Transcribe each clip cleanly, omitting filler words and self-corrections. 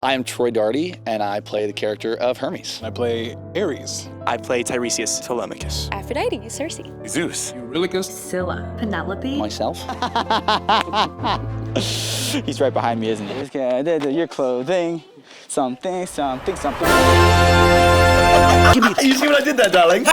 I am Troy Doherty, and I play the character of Hermes. I play Ares. I play Tiresias Telemachus. Aphrodite, Circe. Zeus. Eurylochus. Scylla. Penelope. Myself. He's right behind me, isn't he? Your clothing. Something, something, something. You see what I did there, darling?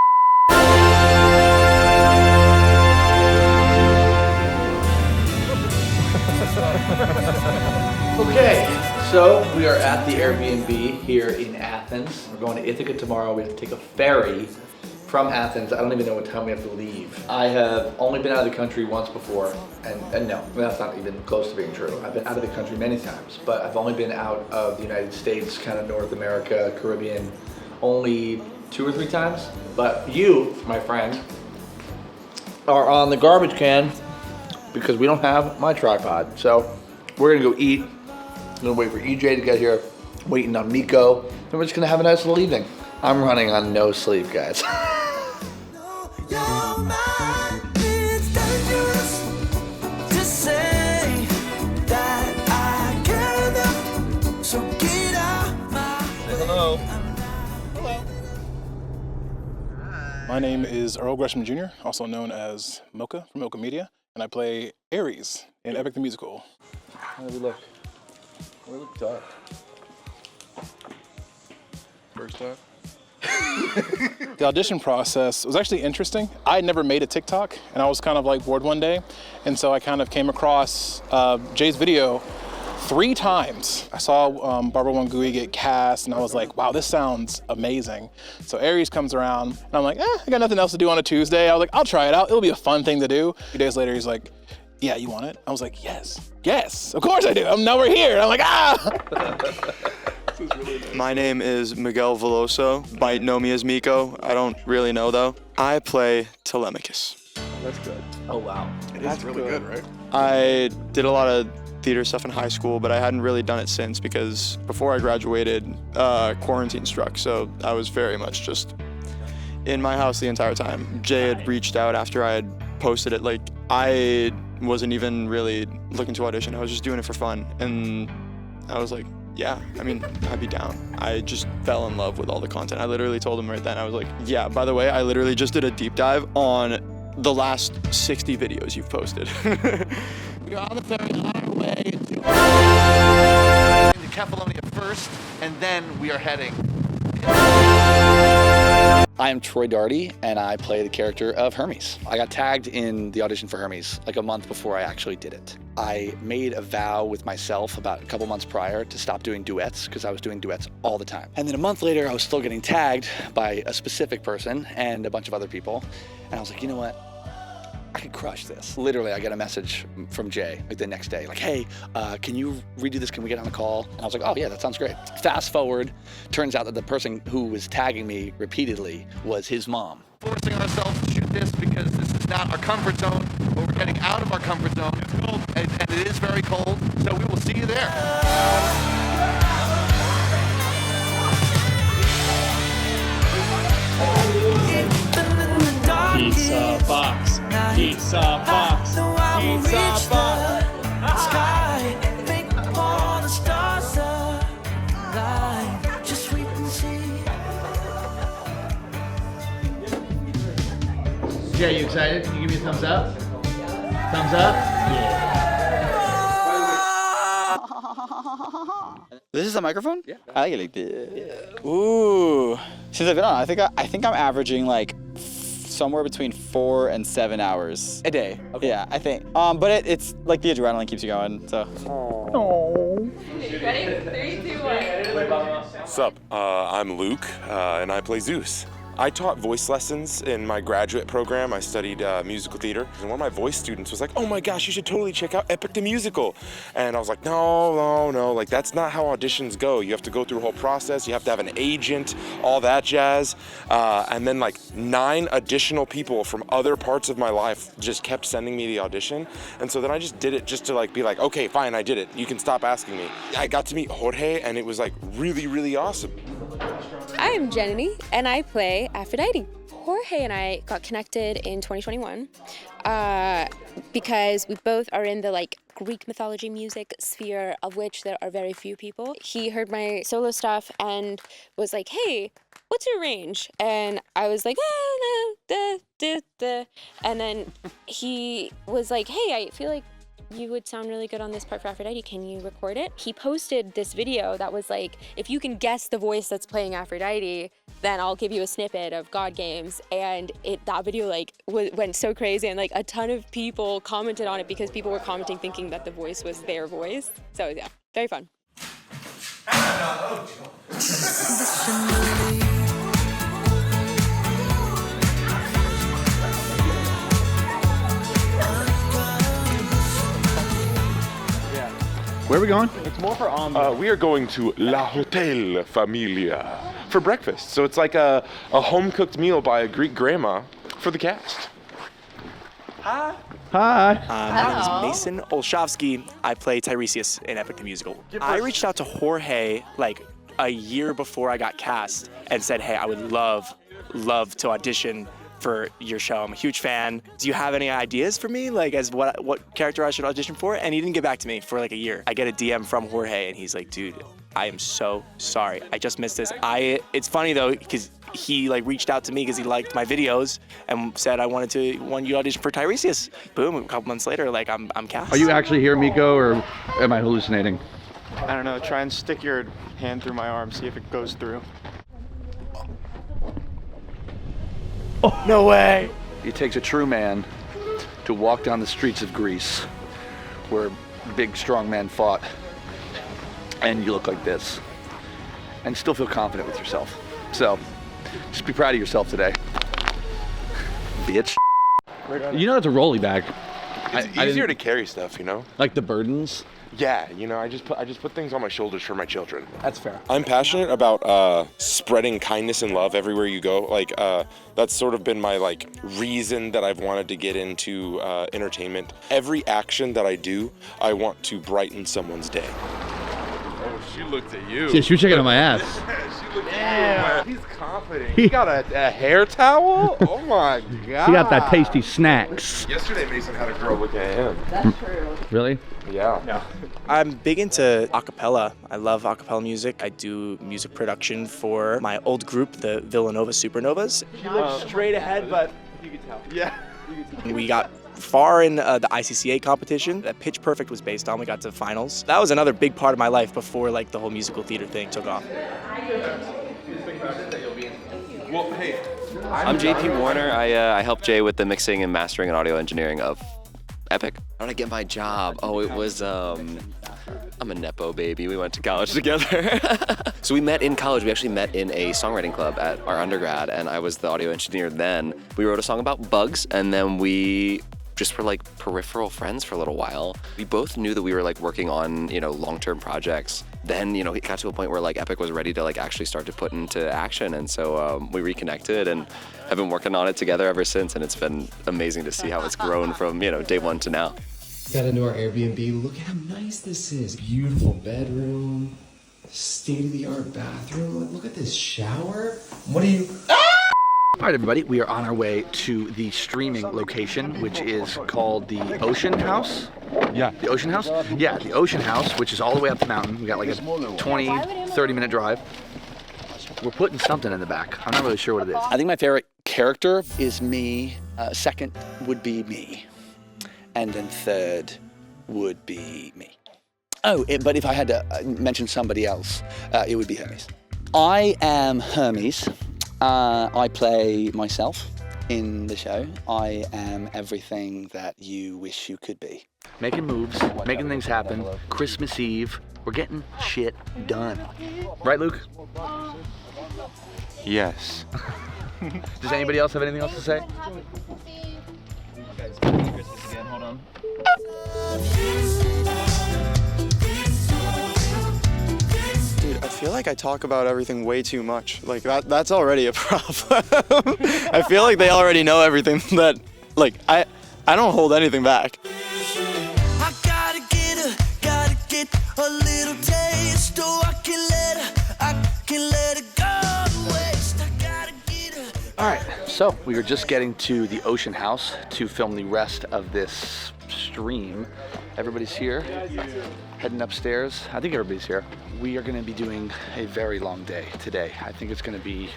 Okay, so we are at the Airbnb here in Athens. We're going to Ithaca tomorrow. We have to take a ferry from Athens. I don't even know what time we have to leave. I have only been out of the country once before, and no, that's not even close to being true. I've been out of the country many times, but I've only been out of the United States, kind of North America, Caribbean, only 2 or 3 times. But you, my friend, are on the garbage can because we don't have my tripod. So we're gonna go eat. I'm gonna wait for EJ to get here, waiting on Miko. Then we're just gonna have a nice little evening. I'm running on no sleep, guys. Hello. Hello. My name is Earl Gresham Jr., also known as Mocha from Mocha Media, and I play Ares in Epic the Musical. How do we look? We look dark. First time. The audition process was actually interesting. I had never made a TikTok, and I was kind of like bored one day, and so I kind of came across Jay's video 3 times. I saw Barbara Wangui get cast, and I was like, wow, this sounds amazing. So Ares comes around, and I'm like, I got nothing else to do on a Tuesday. I was like, I'll try it out. It'll be a fun thing to do. A few days later, he's like, yeah, you want it? I was like, yes, of course I do. Now we're here. And I'm like, This is really nice. My name is Miguel Veloso. Might know me as Miko. I don't really know though. I play Telemachus. That's good. Oh, wow. That's really good, right? I did a lot of theater stuff in high school, but I hadn't really done it since because before I graduated, quarantine struck. So I was very much just in my house the entire time. Jay had reached out after I had posted it. Like, I wasn't even really looking to audition. I was just doing it for fun. And I was like, yeah, I mean, I'd be down. I just fell in love with all the content. I literally told him right then, I was like, yeah, by the way, I literally just did a deep dive on the last 60 videos you've posted. We are on the ferry on our way to Kefalonia first, and then we are heading. I am Troy Doherty, and I play the character of Hermes. I got tagged in the audition for Hermes like a month before I actually did it. I made a vow with myself about a couple months prior to stop doing duets because I was doing duets all the time. And then a month later, I was still getting tagged by a specific person and a bunch of other people. And I was like, you know what? I could crush this. Literally, I got a message from Jay like the next day, like, hey, can you redo this? Can we get on a call? And I was like, oh yeah, that sounds great. Fast forward, turns out that the person who was tagging me repeatedly was his mom. Forcing ourselves to shoot this because this is not our comfort zone, but we're getting out of our comfort zone. It's cold. And it is very cold, so we will see you there. Pizza box, pizza box, pizza box. Sky, think all the stars align. Just wait and see. Jay, you excited? Can you give me a thumbs up? Thumbs up? Yeah. This is a microphone? Yeah. I like it like this. Yeah. Ooh. Since I've been on, I think I'm averaging like somewhere between 4 and 7 hours a day. Okay. Yeah, I think. But it's like the adrenaline keeps you going. So. Ready? 3, 2, 1. What's up? I'm Luke, and I play Zeus. I taught voice lessons in my graduate program. I studied musical theater. And one of my voice students was like, oh my gosh, you should totally check out Epic the Musical. And I was like, no, like that's not how auditions go. You have to go through a whole process. You have to have an agent, all that jazz. And then like 9 additional people from other parts of my life just kept sending me the audition. And so then I just did it just to like be like, okay, fine, I did it. You can stop asking me. I got to meet Jorge, and it was like really, really awesome. I am Jenny, and I play Aphrodite. Jorge and I got connected in 2021 because we both are in the like Greek mythology music sphere, of which there are very few people. He heard my solo stuff and was like, hey, what's your range? And I was like, and then he was like, hey, I feel like you would sound really good on this part for Aphrodite. Can you record it? He posted this video that was like, if you can guess the voice that's playing Aphrodite, then I'll give you a snippet of God Games. And that video like went so crazy, and like a ton of people commented on it because people were commenting thinking that the voice was their voice. So yeah, very fun. Where are we going? It's more for ambiance. We are going to La Hotel Familia for breakfast. So it's like a home-cooked meal by a Greek grandma for the cast. Hi. My name is Mason Olshavsky. I play Tiresias in Epic the Musical. I reached out to Jorge like a year before I got cast and said, hey, I would love to audition for your show. I'm a huge fan. Do you have any ideas for me, like as what character I should audition for? And he didn't get back to me for like a year. I get a DM from Jorge and he's like, dude, I am so sorry. I just missed this. It's funny though, because he like reached out to me because he liked my videos and said I want you to audition for Tiresias. Boom, a couple months later, like I'm cast. Are you actually here, Miko, or am I hallucinating? I don't know, try and stick your hand through my arm, see if it goes through. Oh, no way. It takes a true man to walk down the streets of Greece where big, strong men fought, and you look like this, and still feel confident with yourself. So, just be proud of yourself today. Bitch. You know that's a rolly bag. It's easier to carry stuff, you know? Like the burdens? Yeah, you know, I just put things on my shoulders for my children. That's fair. I'm passionate about spreading kindness and love everywhere you go. Like that's sort of been my like reason that I've wanted to get into entertainment. Every action that I do, I want to brighten someone's day. Oh, she looked at you. Yeah, she was checking on my ass. She looked at you. He's confident. He got a hair towel? Oh my God. He got that tasty snacks. Yesterday Mason had a girl look at him. That's true. Really? Yeah. I'm big into acapella. I love acapella music. I do music production for my old group, the Villanova Supernovas. She looks straight ahead, but you can tell. Yeah. We got far in the ICCA competition that Pitch Perfect was based on. We got to the finals. That was another big part of my life before like the whole musical theater thing took off. Well, hey. I'm JP Warner. I help Jay with the mixing and mastering and audio engineering of Epic. How did I get my job? Oh, it was, I'm a Nepo baby. We went to college together. So we met in college. We actually met in a songwriting club at our undergrad, and I was the audio engineer then. We wrote a song about bugs, and then we just were like peripheral friends for a little while. We both knew that we were like working on, long-term projects. Then, it got to a point where like Epic was ready to like actually start to put into action. And so we reconnected and have been working on it together ever since. And it's been amazing to see how it's grown from, day one to now. Got into our Airbnb. Look how nice this is. Beautiful bedroom, state-of-the-art bathroom. Look at this shower. What are you? All right, everybody, we are on our way to the streaming location, which is called the Ocean House. Yeah. The Ocean House? Yeah, the Ocean House, which is all the way up the mountain. We got like a 20, 30-minute drive. We're putting something in the back. I'm not really sure what it is. I think my favorite character is me. Second would be me. And then third would be me. Oh, but if I had to mention somebody else, it would be Hermes. I am Hermes. I play myself in the show. I am everything that you wish you could be. Making moves, making things happen. Christmas Eve, we're getting shit done. Right, Luke? Yes. Does anybody else have anything else to say? Hold on. Dude, I feel like I talk about everything way too much. Like that's already a problem. I feel like they already know everything that, like, I don't hold anything back. I gotta get a little taste, so I can let it go to waste. I gotta get her. All right, So we were just getting to the Ocean House to film the rest of this stream. Everybody's here, heading upstairs. I think everybody's here. We are gonna be doing a very long day today. I think it's gonna be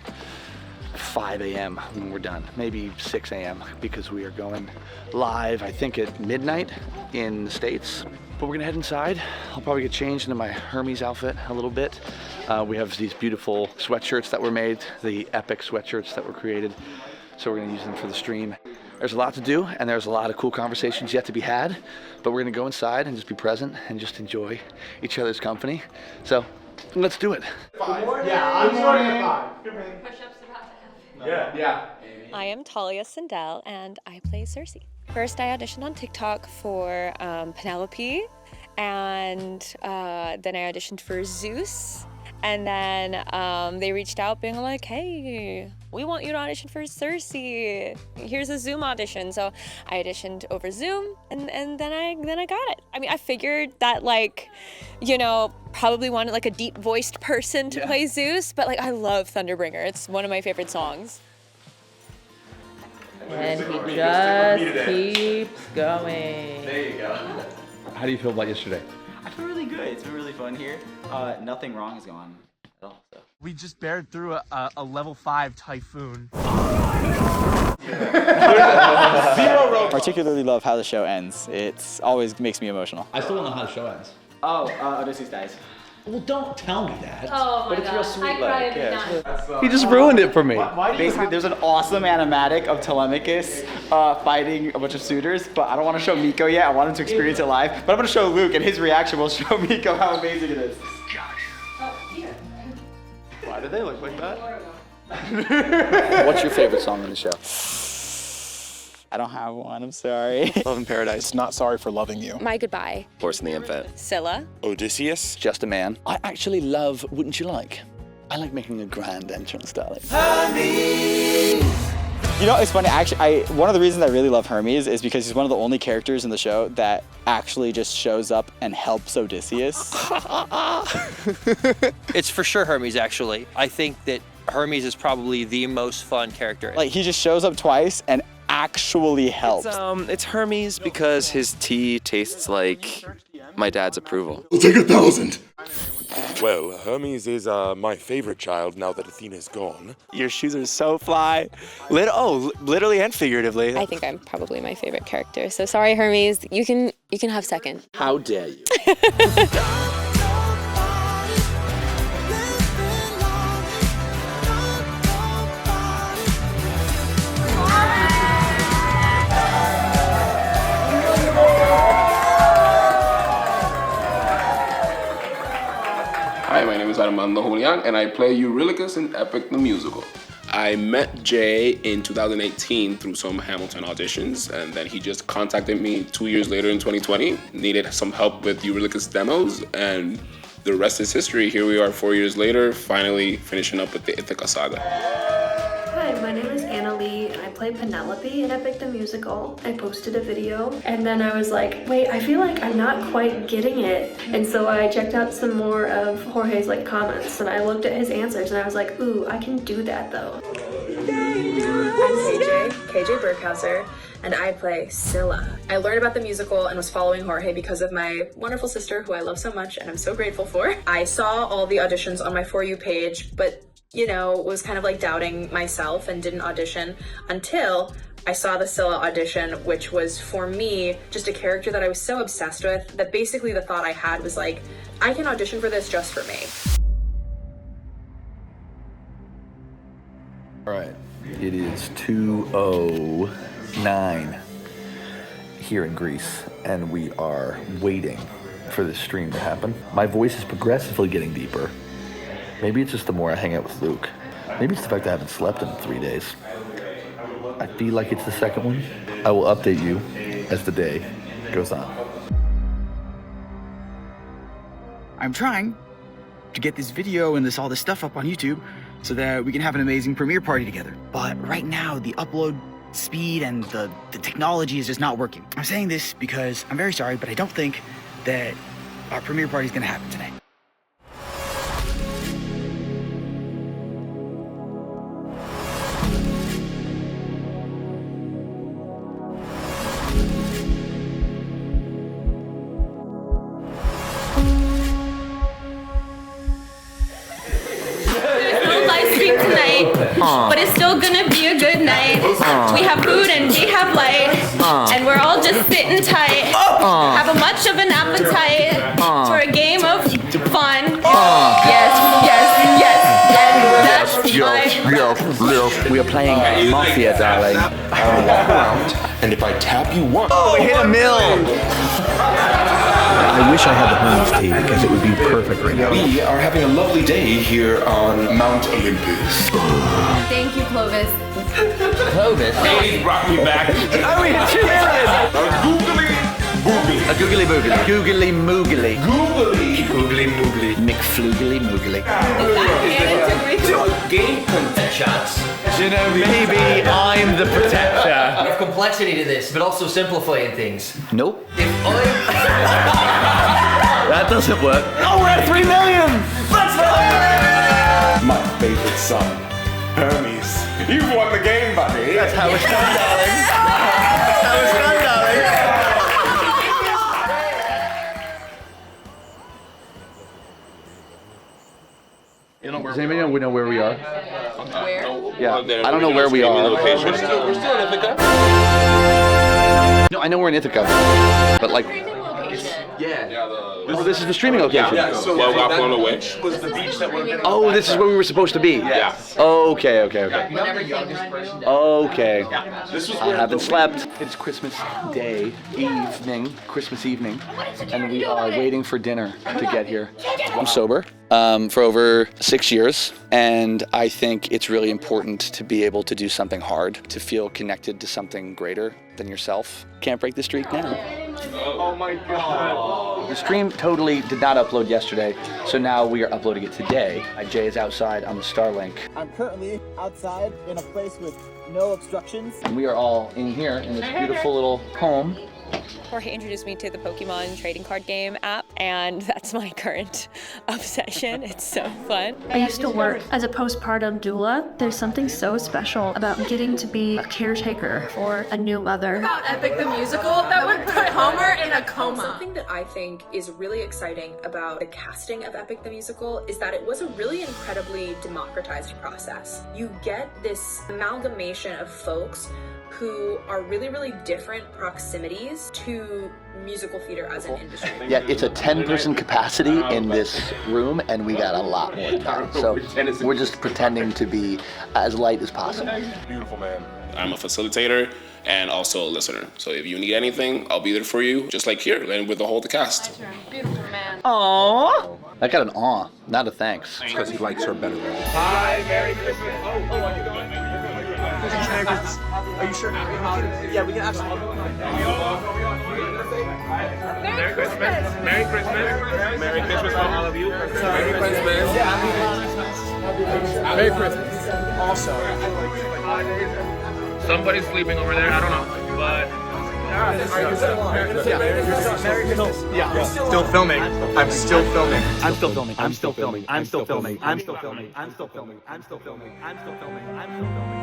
5 a.m. when we're done, maybe 6 a.m. because we are going live, I think at midnight in the States. But we're gonna head inside. I'll probably get changed into my Hermes outfit a little bit. We have these beautiful sweatshirts that were made, the epic sweatshirts that were created. So we're gonna use them for the stream. There's a lot to do and there's a lot of cool conversations yet to be had, but we're gonna go inside and just be present and just enjoy each other's company. So let's do it. Yeah, I'm starting at 5. Push-ups about to happen. Yeah. I am Talia Sindel, and I play Cersei. First, I auditioned on TikTok for Penelope, and then I auditioned for Zeus. And then they reached out being like, hey, we want you to audition for Cersei. Here's a Zoom audition. So I auditioned over Zoom and then I got it. I mean, I figured that, like, you know, probably wanted like a deep voiced person to play Zeus, but like I love Thunderbringer. It's one of my favorite songs. And he just keeps going. There you go. How do you feel about yesterday? I feel really good. It's been really fun here. Nothing wrong has gone at all. So. We just bared through a level 5 typhoon. Particularly love how the show ends. It's always makes me emotional. I still don't know how the show ends. Oh, Odysseus dies. Well, don't tell me that. Oh my But it's real sweet, I cried every like, time. He just ruined it for me. Basically, there's an awesome animatic of Telemachus fighting a bunch of suitors, but I don't want to show Miko yet. I want him to experience it live. But I'm going to show Luke, and his reaction will show Miko how amazing it is. Why do they look like that? What's your favorite song in the show? I don't have one, I'm sorry. Love in Paradise. It's Not Sorry for Loving You. My Goodbye. Horse and the Infant. Scylla. Odysseus. Just a Man. I actually love Wouldn't You Like? I like making a grand entrance, darling. You know, it's funny, actually, one of the reasons I really love Hermes is because he's one of the only characters in the show that actually just shows up and helps Odysseus. It's for sure Hermes, actually. I think that Hermes is probably the most fun character. Like, he just shows up twice and actually helps. It's Hermes because his tea tastes like my dad's approval. We'll take 1,000. Well, Hermes is my favorite child now that Athena's gone. Your shoes are so fly. Literally and figuratively. I think I'm probably my favorite character. So sorry, Hermes. You can have second. How dare you? Hi, my name is Armando Julian, and I play Eurylochus in Epic the Musical. I met Jay in 2018 through some Hamilton auditions, and then he just contacted me 2 years later in 2020, needed some help with Eurylochus demos, and the rest is history. Here we are 4 years later, finally finishing up with the Ithaca Saga. Hi, my name is Anna Lee, and I play Penelope in Epic the Musical. I posted a video, and then I was like, wait, I feel like I'm not quite getting it. And so I checked out some more of Jorge's comments, and I looked at his answers, and I was like, ooh, I can do that though. I'm KJ Burkhauser, and I play Scylla. I learned about the musical and was following Jorge because of my wonderful sister, who I love so much and I'm so grateful for. I saw all the auditions on my For You page, but you know, was kind of like doubting myself and didn't audition until I saw the Scylla audition, which was for me just a character that I was so obsessed with that basically the thought I had was like, I can audition for this just for me. All right, it is 2:09 here in Greece, and we are waiting for this stream to happen. My voice is progressively getting deeper. Maybe it's just the more I hang out with Luke. Maybe it's the fact I haven't slept in 3 days. I feel like it's the second one. I will update you as the day goes on. I'm trying to get this video and all this stuff up on YouTube so that we can have an amazing premiere party together. But right now, the upload speed and the technology is just not working. I'm saying this because I'm very sorry, but I don't think that our premiere party is gonna happen today. but it's still gonna be a good night. We have food and we have light, and we're all just sitting tight. Have a much of an appetite for a game of fun. Yes, yes, yes, and that's my... We are playing Mafia, darling. I'll walk around, and if I tap you once... Oh, we hit a mill! I wish I had the Hermes tea because it would be perfect right now. We are having a lovely day here on Mount Olympus. Thank you, Clovis. Clovis? Please brought me back. Oh, we hit 2 million! A googly boogly. Googly moogly. Googly moogly. McFloogly moogly. Game shots. You know, maybe I'm the protector. There's complexity to this, but also simplifying things. Nope. If I... That doesn't work. Oh, we're at 3 million! Let's go! My favorite son, Hermes. You've won the game, buddy. That's how it's done, darling. That's how it's done, darling. Does anybody know where we are? Where? Yeah, I don't know where we are. We're still in Ithaca. No, I know we're in Ithaca, but like, this is the streaming location. Yeah, so walk on the way. Oh, this is where we were supposed to be. Yeah. Okay. Okay. This was I haven't slept. It's Christmas evening, and we are waiting for dinner to get here. I'm sober for over 6 years, and I think it's really important to be able to do something hard, to feel connected to something greater than yourself. Can't break the streak now. Oh my God. The stream totally did not upload yesterday, so now we are uploading it today. Jay is outside on the Starlink. I'm currently outside in a place with no obstructions. And we are all in here in this beautiful little home. Jorge introduced me to the Pokemon trading card game app, and that's my current obsession. It's so fun. I used to work as a postpartum doula. There's something so special about getting to be a caretaker for a new mother. About Epic the Musical that would put Homer in a coma. Something that I think is really exciting about the casting of Epic the Musical is that it was a really incredibly democratized process. You get this amalgamation of folks who are really, really different proximities to musical theater as an industry. Yeah, it's a 10-person capacity in this room, and we got a lot more time. So we're just pretending to be as light as possible. Beautiful, man. I'm a facilitator and also a listener. So if you need anything, I'll be there for you, just like here, and with the whole cast. Beautiful man. Aww. I got an aw, not a thanks. Because he likes her better than me. Hi, Merry Christmas. Oh, are you going? Merry Christmas. Are you sure? Yeah, we can absolutely. Merry Christmas. Merry Christmas. Merry Christmas to all of you. Merry Christmas. Merry Christmas. Also, somebody's sleeping over there. I don't know, but. Yeah. Still filming. I'm still filming. I'm still filming. I'm still filming. I'm still filming. I'm still filming. I'm still filming. I'm still filming. I'm still filming. I'm still filming.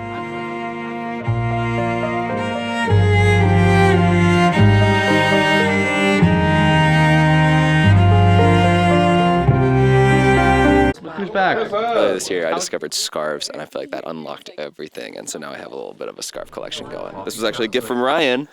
Who's back? Earlier this year, I discovered scarves, and I feel like that unlocked everything, and so now I have a little bit of a scarf collection going. This was actually a gift from Ryan.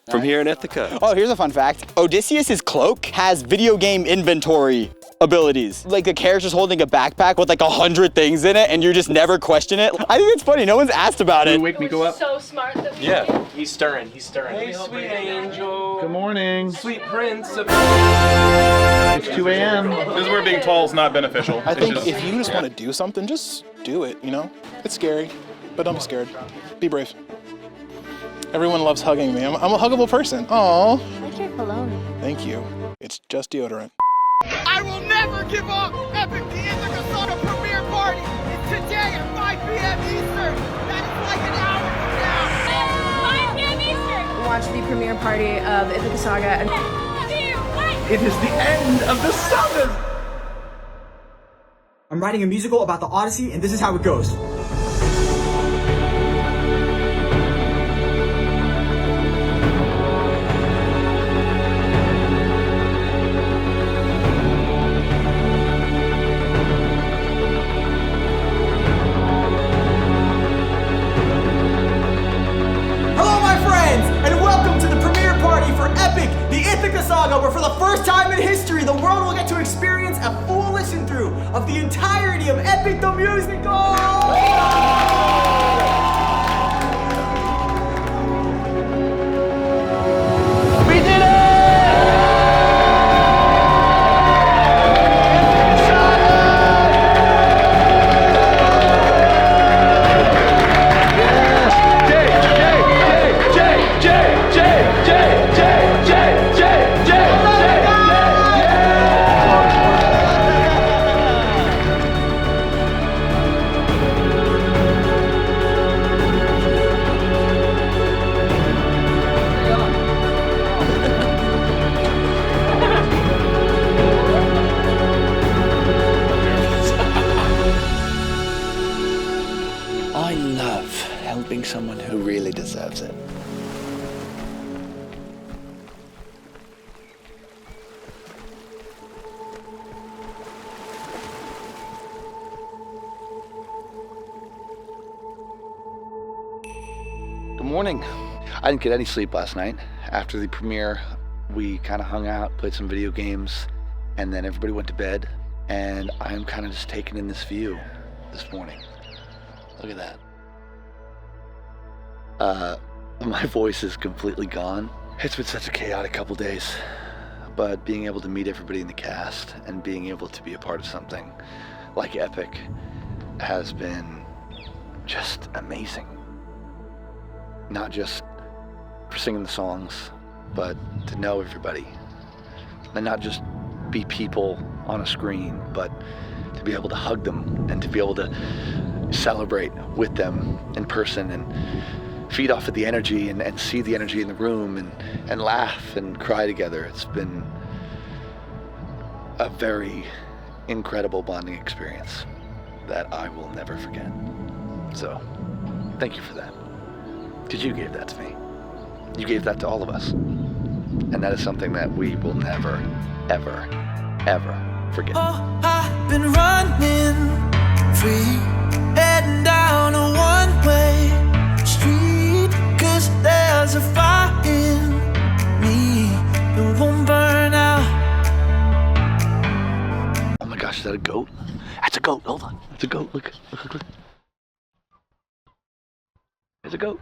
From here in Ithaca. Oh, here's a fun fact. Odysseus' cloak has video game inventory abilities. Like the character's holding a backpack with like 100 things in it and you just never question it. I think it's funny, no one's asked about it. Wake me go up. So smart that we Yeah, he's stirring. He's stirring. Hey, sweet angel. Good morning. Sweet prince of... It's 2 a.m. This is where being tall is not beneficial. I think if you just want to do something, just do it, you know? It's scary, but don't be scared. Be brave. Everyone loves hugging me. I'm a huggable person. Aww. I like your cologne. Thank you. It's just deodorant. I will never give up! Epic the Ithaca Saga premiere party is today at 5 p.m. Eastern. That is like an hour from now. 5 p.m. Eastern. Watch the premiere party of the Ithaca Saga. And It is the end of the saga. I'm writing a musical about the Odyssey, and this is how it goes. the entirety of Epic the Musical! We did it! I love helping someone who really deserves it. Good morning. I didn't get any sleep last night. After the premiere, we kind of hung out, played some video games, and then everybody went to bed. And I'm kind of just taking in this view this morning. Look at that. My voice is completely gone. It's been such a chaotic couple days, but being able to meet everybody in the cast and being able to be a part of something like Epic has been just amazing. Not just for singing the songs, but to know everybody. And not just be people on a screen, but to be able to hug them and to be able to celebrate with them in person and feed off of the energy and see the energy in the room and laugh and cry together. It's been a very incredible bonding experience that I will never forget. So, thank you for that. Because you gave that to me. You gave that to all of us. And that is something that we will never, ever, ever forget. Oh, I've been running free, heading down a one-way street, 'cause there's a fire in me that won't burn out. Oh my gosh, is that a goat? That's a goat, hold on. It's a goat, look. There's a goat.